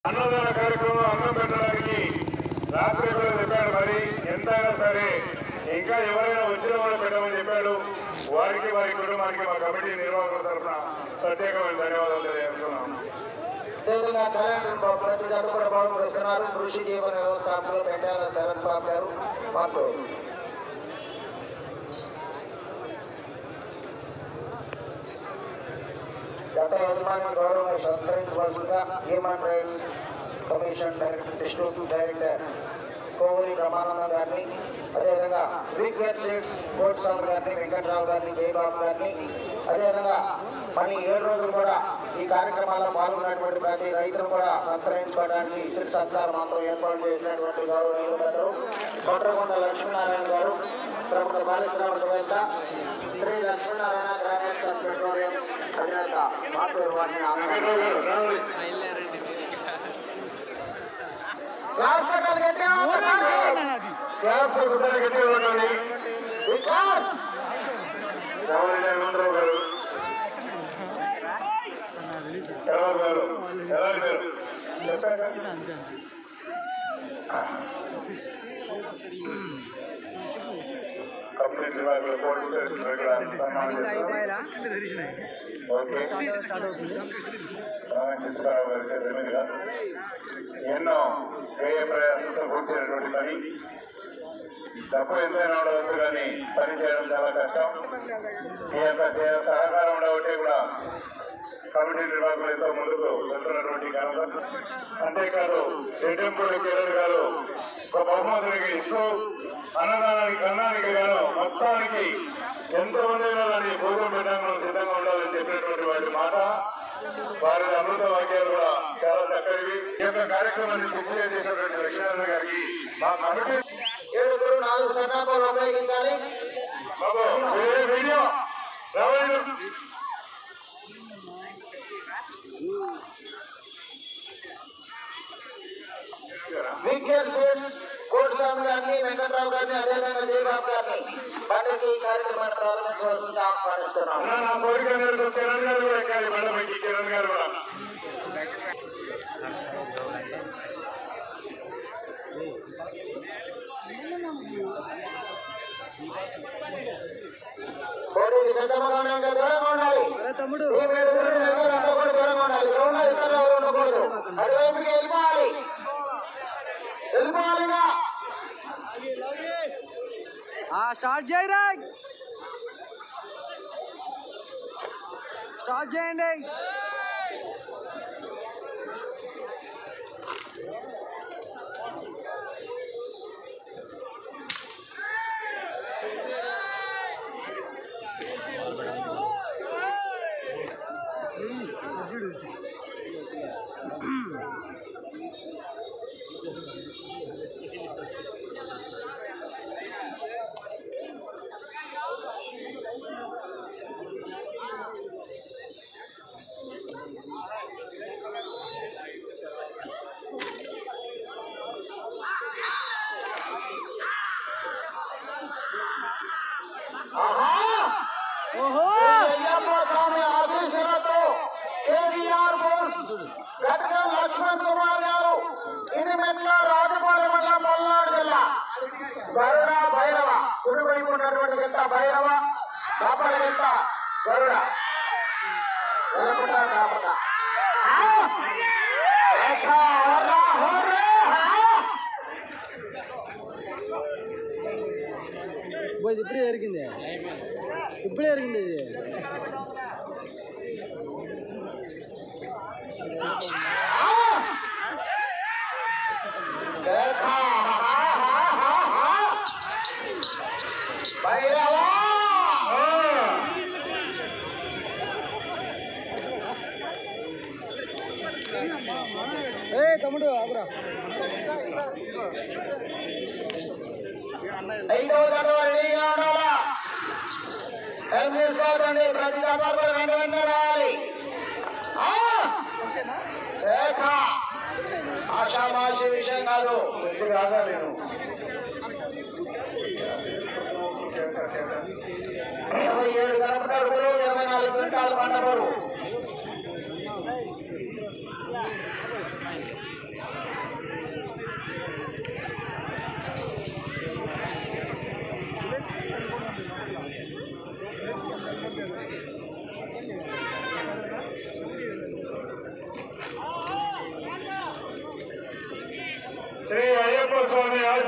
అన్నదాన కార్యక్రమం అన్నం పెట్టడానికి రాత్రి కూడా చెప్పాడు. మరి ఎంతైనా సరే ఇంకా ఎవరైనా వచ్చిన వాళ్ళు పెట్టమని చెప్పాడు. వారికి వారి కుటుంబానికి మా కమిటీ నిర్వాహకుల తరఫున ప్రత్యేకమైన ధన్యవాదాలు తెలియజేస్తున్నాం. ప్రతి జత కూడా బాగుపరుస్తున్నారు. కృషి జీవన వ్యవస్థాపకులు పెట్టాల శరత్ బాబు గారు మాకు గత యజమాని గౌరవ సత్కరించవలసిందిగా human rights commission district director Kovuri Brahmanandam గారిని, అదేవిధంగా వీకేర్ సీడ్స్ స్పోర్ట్స్ సౌండ్ గారిని, వెంకట్రావు గారిని, జయబాబు గారిని, అదేవిధంగా మన 7 రోజులు కూడా ఈ కార్యక్రమాల్లో పాల్గొన్నటువంటి ప్రతి రైతులు కూడా సత్కరించుకోవడానికి ఇసురు సత్కారం మాత్రం ఏర్పాటు చేసినటువంటి గౌరవనీయులు పెద్దలు కోట్రకొండ లక్ష్మీనారాయణ గారు, ప్రముఖ పారిశ్రామికవేత్త Shri Lakshminarayana granites and petroleums అధినేత మాటూరు వారిని ఎన్నో వ్యయ ప్రయాసంతో కూర్చున్నటువంటి పని. డబ్బు ఎంతైనా ఉండవచ్చు కానీ పని చేయడం చాలా కష్టం. ఈ యొక్క సహకారం ఉండబట్టి కూడా కమిటీ నిర్వాహకులు ఎంతో ముందుకు వెళ్తున్నటువంటి ఘనత. అంతేకాదు రెడ్డింపూడి కిరణ్ గారు ఒక బహుమతునికి ఇస్తూ అన్నదానానికి అన్నానికి గాను మొత్తానికి ఎంతమంది దాన్ని భోజనం పెట్టడానికి సిద్ధంగా ఉండాలని చెప్పినటువంటి వాటి మాట, వారి అమృత వాక్యాలు కూడా చాలా చక్కటివి. ఈ యొక్క కార్యక్రమాన్ని పూర్తి చేసినటువంటి లక్ష్మీనారాయణ గారికి మా కమిటీ 4 సందర్భాలు ఉపయోగించాలి. వీడియో రావాలి. వీకేర్ సీడ్స్ స్పోర్ట్స్ సౌండ్ గారిని, వెంకట్రావు గారిని, అదేవిధంగా జయబాబు గారిని పండుగ ఈ కార్యక్రమాన్ని ప్రారంభించవలసిందిగా ఆహ్వానిస్తున్నాం. నా కోరిక కిరణ్ గారు కూడా ఎక్కాలి. మేడం కిరణ్ గారు కూడా పోటీకి సిద్ధంగా ఉండాలి. దూరంగా ఉండాలి. దూరంగా ఉండాలి. గ్రౌండ్ ఇతరులు ఎవరు ఉండకూడదు. అటువైపుకి వెళ్ళిపోవాలి. వెళ్ళిపోవాలిగా. స్టార్ట్ చేయరా, స్టార్ట్ చేయండి. స్వామి ఆశీస్సులతో కేవీఆర్ ఫోర్స్ గట్గా లక్ష్మణ్ కుమార్ గారు ఇనిమెట్ల రాజపాలెం మండలం పల్నాడు జిల్లా గరుడ భైరవ కుడివైపు ఉన్నటువంటి గిత్త భైరవ కాపడ గిత్త గరుడ కాపడ ఇప్పుడే ఎరిగింది, ఇప్పుడే ఎరిగింది. ఏ తమ్ముడు ఆగురా. 5వ జత రెడీగా ఉండాలా. టైం తీసుకోవద్దండి. ప్రతి జత వెంటనే రావాలి. ఆషామాషి విషయం కాదు. రాగాలేను 27 గరప అడుగులు 24 క్వింటాలు పండబరు.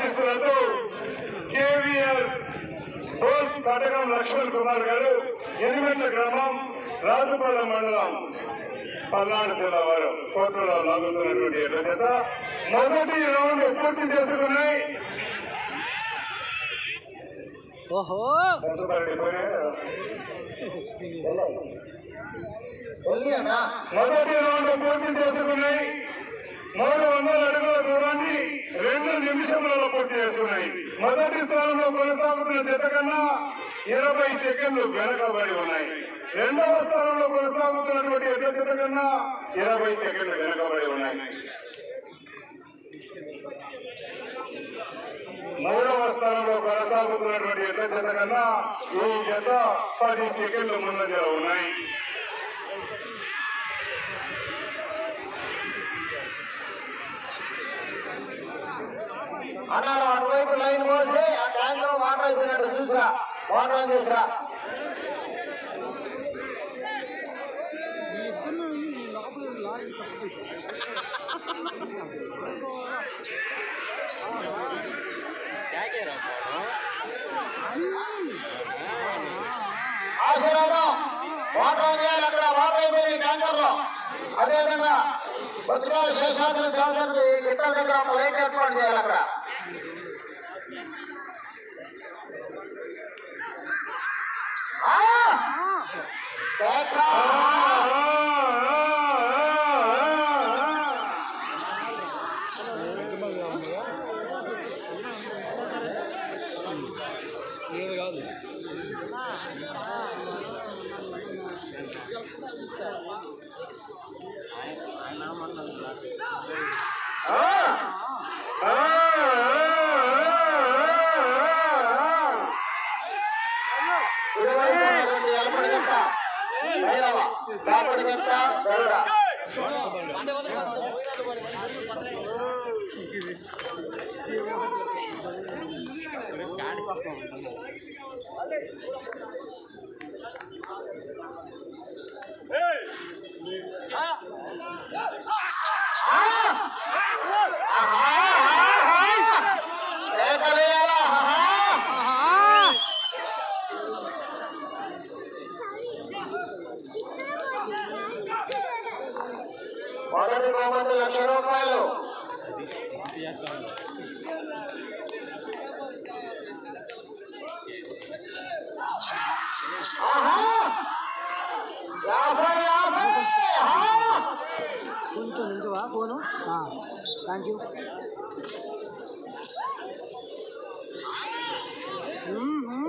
ఆశీస్సులతో కేవీఆర్ గోల్స్ కటకం లక్ష్మణ్ కుమార్ గారు ఎనిమిట్ల గ్రామం రాజుపాలెం మండలం పల్నాడు జిల్లా వారు కోర్టులో లాగుతున్నటువంటి ఎడ్ల చేత మొదటి రౌండ్ పూర్తి చేసుకున్నాయి. ఓహో మొదటి రౌండ్ పూర్తి చేసుకున్నాయి. 300 అడుగుల దూరాన్ని 2 నిమిషములలో పూర్తి చేసుకున్నాయి. మొదటి స్థానంలో కొనసాగుతున్న జత కన్నా 20 సెకండ్లు వెనకబడి ఉన్నాయి. రెండవ స్థానంలో కొనసాగుతున్నటువంటి ఎడ్ల జత కన్నా 20 సెకండ్లు వెనకబడి ఉన్నాయి. మూడవ స్థానంలో కొనసాగుతున్నటువంటి ఎడ్ల జత కన్నా ఈ జత 10 సెకండ్లు ముందంజలో ఉన్నాయి. అన్నారు అటువైపు లైన్ పోసి ఆ ట్యాంకర్ వాటర్ అయిపోయినట్టు చూసిరా, వాటర్ ఆన్ చేసిరా. ఆశీర్వాదం వాటర్ ఆన్ చేయాలి. అక్కడ వాటర్ అయిపోయినాయి ట్యాంకర్ లో. అదేవిధంగా పుస్తకాలు శేషాద్రి శాసనకి ఇతర దగ్గర ఒక లైట్ ఏర్పాటు చేయాలి. అక్కడ కాదు మొదటి బహుమతి ₹1,00,000. కొంచెం నుంచవా ఫోను. Thank you.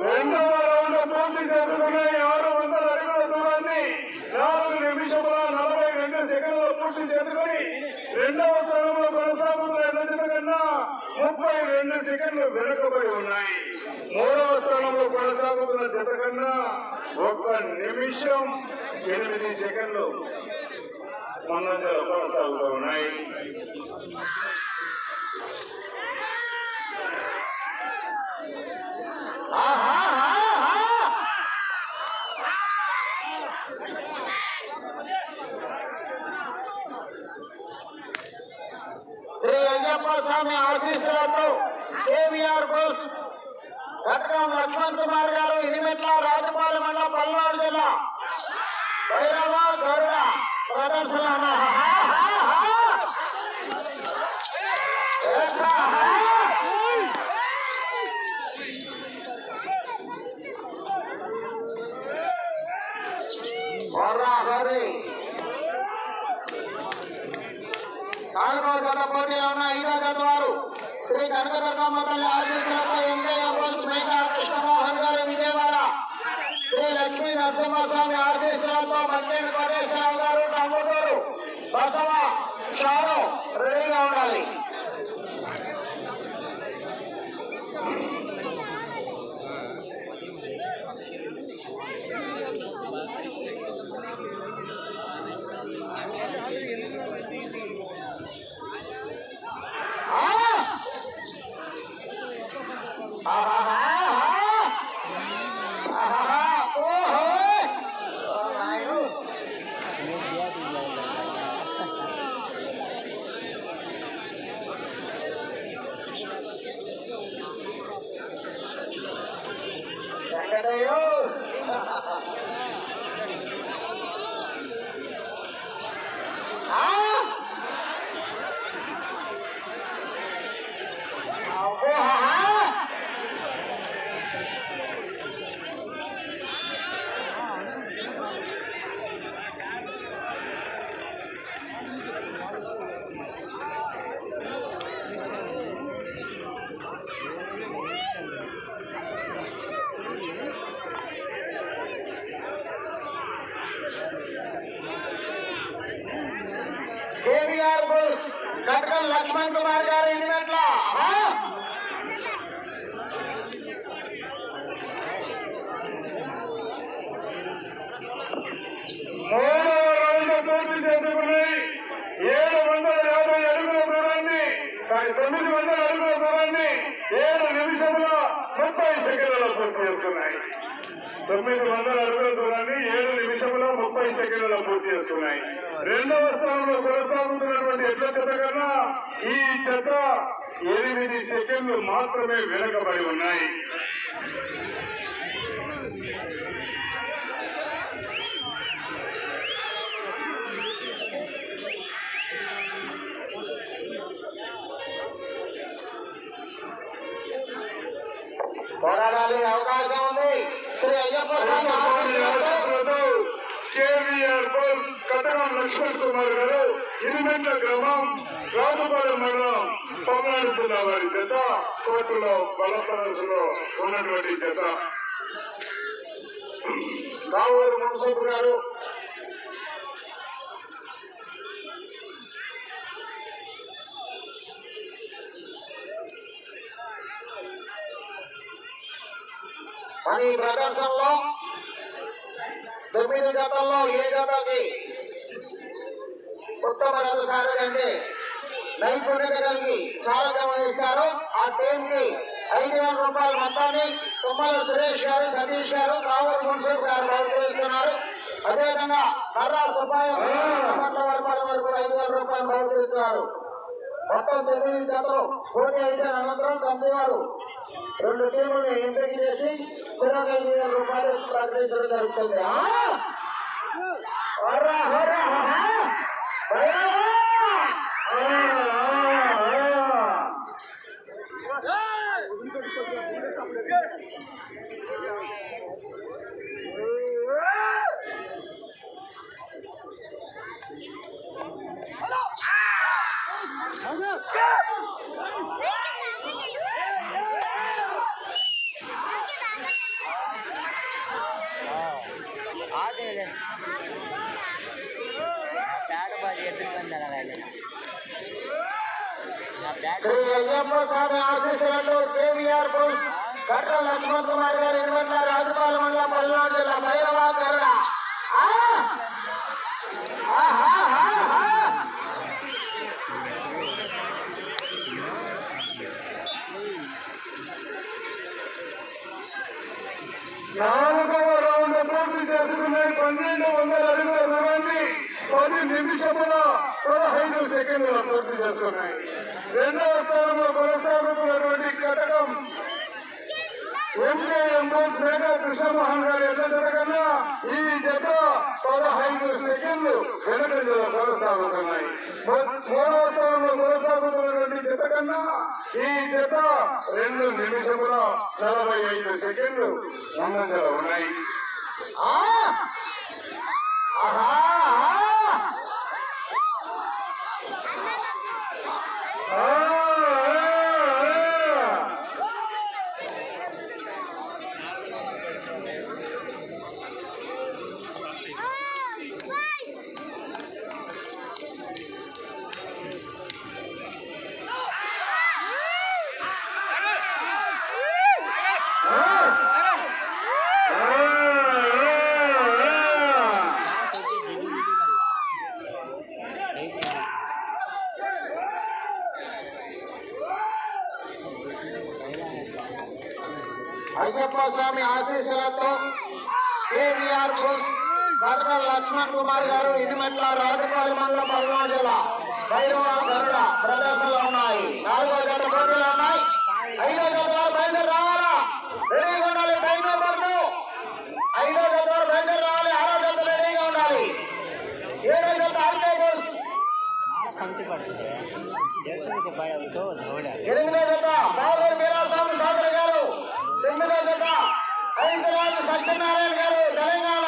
రెండవ రౌండ్ పూర్తి చేసుకున్నాయి. 600 అడుగుల దూరాన్ని 4 నిమిషముల 42 సెకండ్లు పూర్తి చేసుకుని రెండవ స్థానంలో కొనసాగుతున్న ఎడ్ల జత కన్నా 32 సెకండ్లు వెనుకబడి ఉన్నాయి. మూడవ స్థానంలో కొనసాగుతున్న జత కన్నా 1 నిమిషం 8 సెకండ్లు ముందంజలో కొనసాగుతూ ఉన్నాయి. శ్రీ అయ్యప్ప స్వామి ఆశీస్సులతో కేవీఆర్ గోల్స్ కటకం లక్ష్మణ్ కుమార్ గారు ఇనిమెట్ల రాజపాలెం మండలం పల్నాడు జిల్లా భైరవ గరుడ ప్రదర్శన నాలుగవ జత పోటీలో ఉన్న 5వ జత వారు శ్రీ కనకదుర్గమ్మ తల్లి ఆశీస్సులతో ఎంకయ్య గోల్స్ మేకా కృష్ణమోహన్ గారు విజయవాడ, శ్రీ లక్ష్మీ నరసింహస్వామి ఆశీస్సులతో మక్కేని కోటేశ్వరరావు గారు టంగుటూరు, బసవ షాను రెడీగా ఉండాలి. బోస్ కటకం లక్ష్మణ్ కుమార్ గారు ఇనిమెట్ల మూడవ రౌండ్ పూర్తి చేసుకున్నాయి. 750 అడుగుల దూరాన్ని 900 అడుగుల దూరాన్ని 7 నిమిషముల 30 సెకండ్లలో పూర్తి చేసుకున్నాయి. 900 అడుగుల దూరాన్ని 7 నిమిషముల 30 సెకండ్లలో పూర్తి చేసుకున్నాయి. రెండవ స్థానంలో కొనసాగుతున్నటువంటి ఎడ్ల జత కన్నా ఈ జత 8 సెకండ్లు మాత్రమే వెనకబడి ఉన్నాయి. పోరాడాలి అవకాశం ఉంది. శ్రీ అయ్యప్ప స్వామి కేవీఆర్ బోస్ కటకం లక్ష్మణ్ కుమార్ గారు ఇరుమెట్ల గ్రామం రాజుపాలెం మండలం పల్నాడు జిల్లా వారి జత కోర్టులో బల ప్రదర్శనలో ఉన్నటువంటి జత. రావుల మున్సిపల్ గారు మన ఈ ప్రదర్శనలో 9 జతల్లో ఏ జతకి ఉత్తమ రథసారథి అంటే నైపుణ్యత కలిగి సారథ్యం వహిస్తారు ఆ టీంకి 5,000 రూపాయల మొత్తాన్ని తుమ్మల సురేష్ గారు, సతీష్ గారు, రావుల మున్సిపల్ గారు బహుకరిస్తున్నారు. అదేవిధంగా కర్రా సుబ్బాయం వరకు 5,000 రూపాయలు బహుకరిస్తున్నారు. మొత్తం 9 జతలు పోటీ అయిన అనంతరం కంపెనీ వారు 2 టీముల్ని ఎంపిక చేసి 5,000 రూపాయలు ప్రకటించడం జరుగుతుంది. శ్రీ అయ్యప్ప స్వామి ఆశీస్సులతో కేవీఆర్ బోస్ కటకం లక్ష్మణ్ కుమార్ గారు ఇరువట్ల రాజుపాలెం మండలం పల్నాడు జిల్లా భైరవ గరుడ నాలుగవ రౌండ్ పూర్తి చేసుకున్నాయి. 1,200 అడుగుల దూరాన్ని 10 నిమిషముల 15 సెకండ్ల పూర్తి చేసుకున్నాయి. రెండవ స్థానంలో కొనసాగుతున్నటువంటి కటకం ఎంకేఎం బోస్ మేఘా కృష్ణమోహన్ గారి ఎడ్ల జత కన్నా ఈ జత 15 సెకండ్లు వెనకంజలో కొనసాగుతున్నాయి. మూడవ స్థానంలో కొనసాగుతున్నటువంటి జత కన్నా ఈ జత 2 నిమిషముల 45 సెకండ్లు ముందంజలో ఉన్నాయి. అయ్యప్ప స్వామి ఆశీస్సులతో కేవీఆర్ బోస్ కటకం లక్ష్మణ్ కుమార్ గారు ఇనిమెట్ల రాజుపాలెం మండలం పల్నాడు జిల్లా భైరవ గరుడ ప్రదర్శనలో ఉన్నాయి. 4వ జత పోటీలు ఉన్నాయి. 5వ జత వారు బయలుదేరి రావాలా, రెడీగా ఉండాలి. టైం పడుతూ 5వ జత వారు బయలుదేరి రావాలి. 6వ జత రెడీగా ఉండాలి. 7వ జత ఆర్కే బోస్, 8వ జత బాబు వీరాస్వామి సాగర్ గారు, 9వ జత హైదరాబాద్ సత్యనారాయణ గారు తెలంగాణ.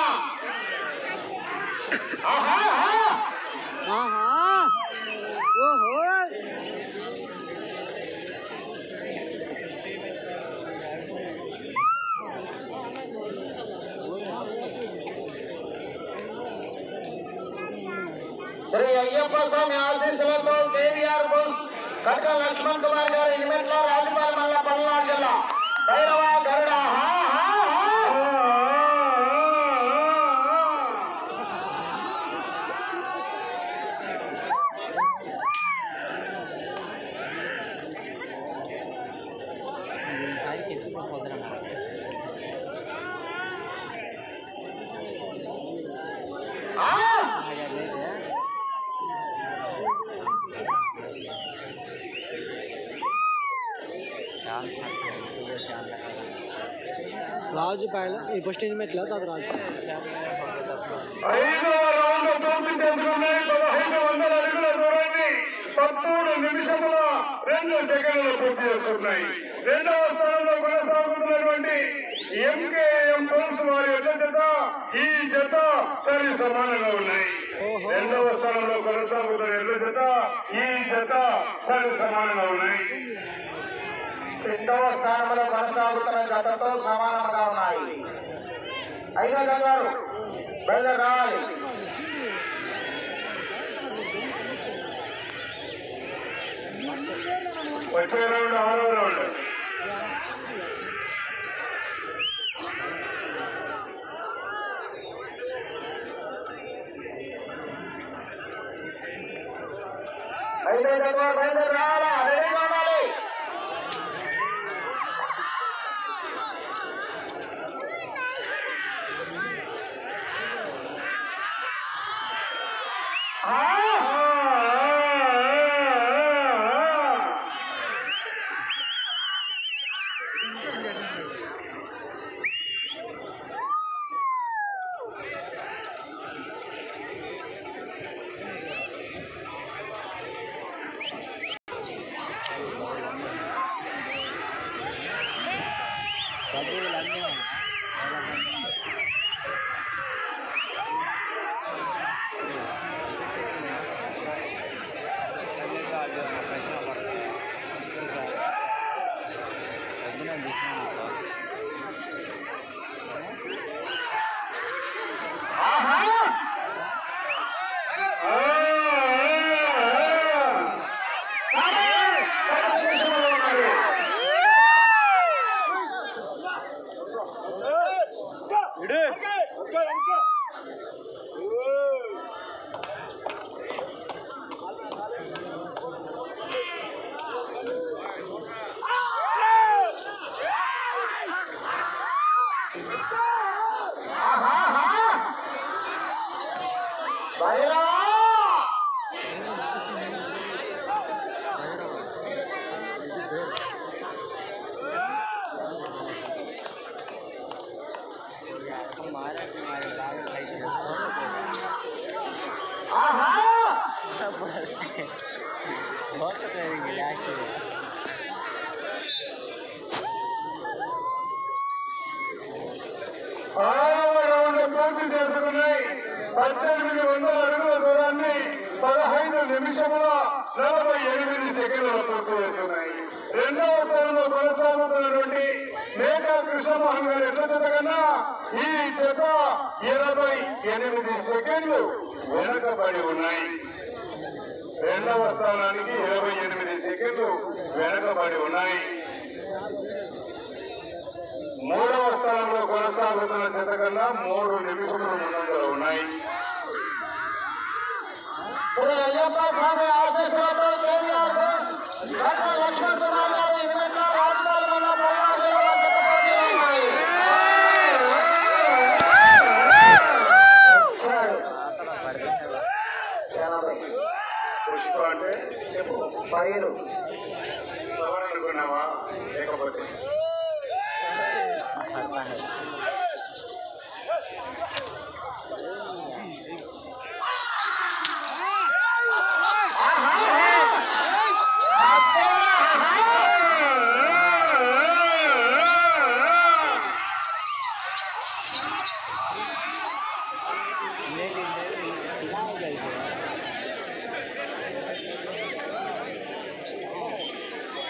శ్రీ అయ్యప్ప స్వామి ఆశీస్సులతో కేవీఆర్ బుల్స్ కట్ట లక్ష్మణ్ కుమార్ గారు ఇనిమెట్ల రాజపాలెం మండలం పల్నాడు జిల్లా భైరవ గరుడ రాజు పాయల ఈ ఫస్ట్ ఎనిమిట్లా తర్వాత రాజు 5వ రౌండ్ పూర్తి చేసుకున్నాయి. 1500 అడుగుల దూరాన్ని 13 నిమిషముల 2 సెకండ్లు పూర్తి చేసుకున్నాయి. రెండవ స్థానంలో కొనసాగుతున్నటువంటి ఎంకేఎం బుల్స్ వారి జత ఈ జత సరి సమానంగా ఉన్నాయి. రెండవ స్థానంలో కొనసాగుతున్న ఎడ్ల జత ఈ జత సరి సమానంగా ఉన్నాయి. రెండవ స్థానంలో కొనసాగుతున్న జతతో సమానంగా ఉన్నాయి. 5వ జత వారు బయలుదేరి రావాలి. వచ్చే రౌండ్ 6వ రౌండ్. బయలుదేరి రావాలా, రెడీగా ఉండాలి. ఆరవ రౌండ్ పూర్తి చేసుకున్నాయి. 1800 అడుగుల దూరాన్ని 15 నిమిషముల 48 సెకండ్ల పూర్తి చేసుకున్నాయి. రెండవ స్థానంలో కొనసాగుతున్నటువంటి మేకా కృష్ణమోహన్ గారి ఎడ్ల జత కన్నా ఈ జత 28 సెకండ్లు వెనకబడి ఉన్నాయి. రెండవ స్థానానికి 28 సెకండ్లు వెనకబడి ఉన్నాయి. మూడవ స్థానంలో కొనసాగుతున్న జత కన్నా 3 నిమిషముల ముందంజలో ఉన్నాయి. అయ్యప్ప స్వామి ఆశీస్సులతో కేవీఆర్ బుల్స్ కట్ట లక్ష్మణ్ కుమార్ గారు ఇనిమెట్ల రాజపాలెం మండలం పల్నాడు జిల్లా జతపోటీ ఉన్నాయి. పుష్ప అంటే చెప్పు, పైరు అనుకున్నావా లేకపోతే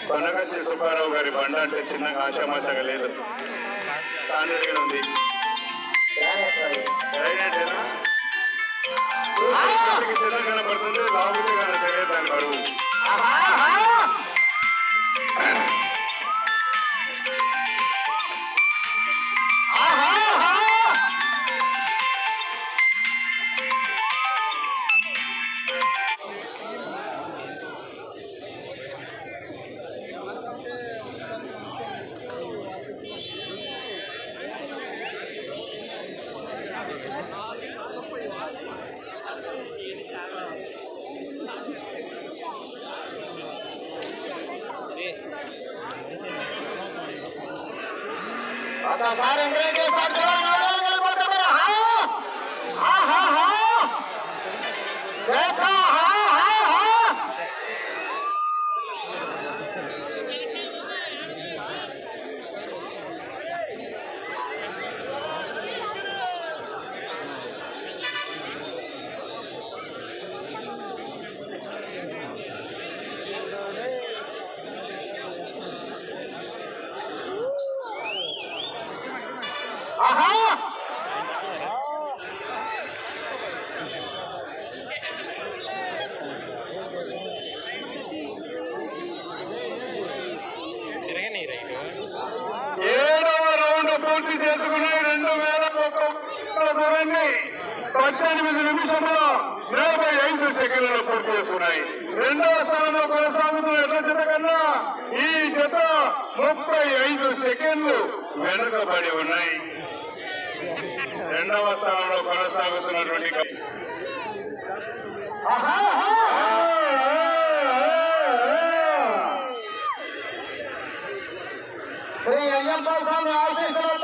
కొనగచ్చి సుబ్బారావు గారి బండ అంటే చిన్నగా ఆశామాషగా లేదు, స్టాండర్డ్ గా ఉంది. గ్రానైటేనా? చిన్న కనపడుతుంది లాభుతే కానీ తెలియదు బరువు. ఒకసారి ఎంకరేజ్ చేస్తాడు పూర్తి చేసుకున్నాయి. 2001 దూరాన్ని 18 నిమిషంలో 45 సెకండ్లలో పూర్తి చేసుకున్నాయి. రెండవ స్థానంలో కొనసాగుతున్న ఎడ్ల జత కన్నా ఈ జత 35 సెకండ్లు వెనుకబడి ఉన్నాయి. రెండవ స్థానంలో కొనసాగుతున్నటువంటి శ్రీ అయ్యప్ప స్వామి ఆశీస్సులు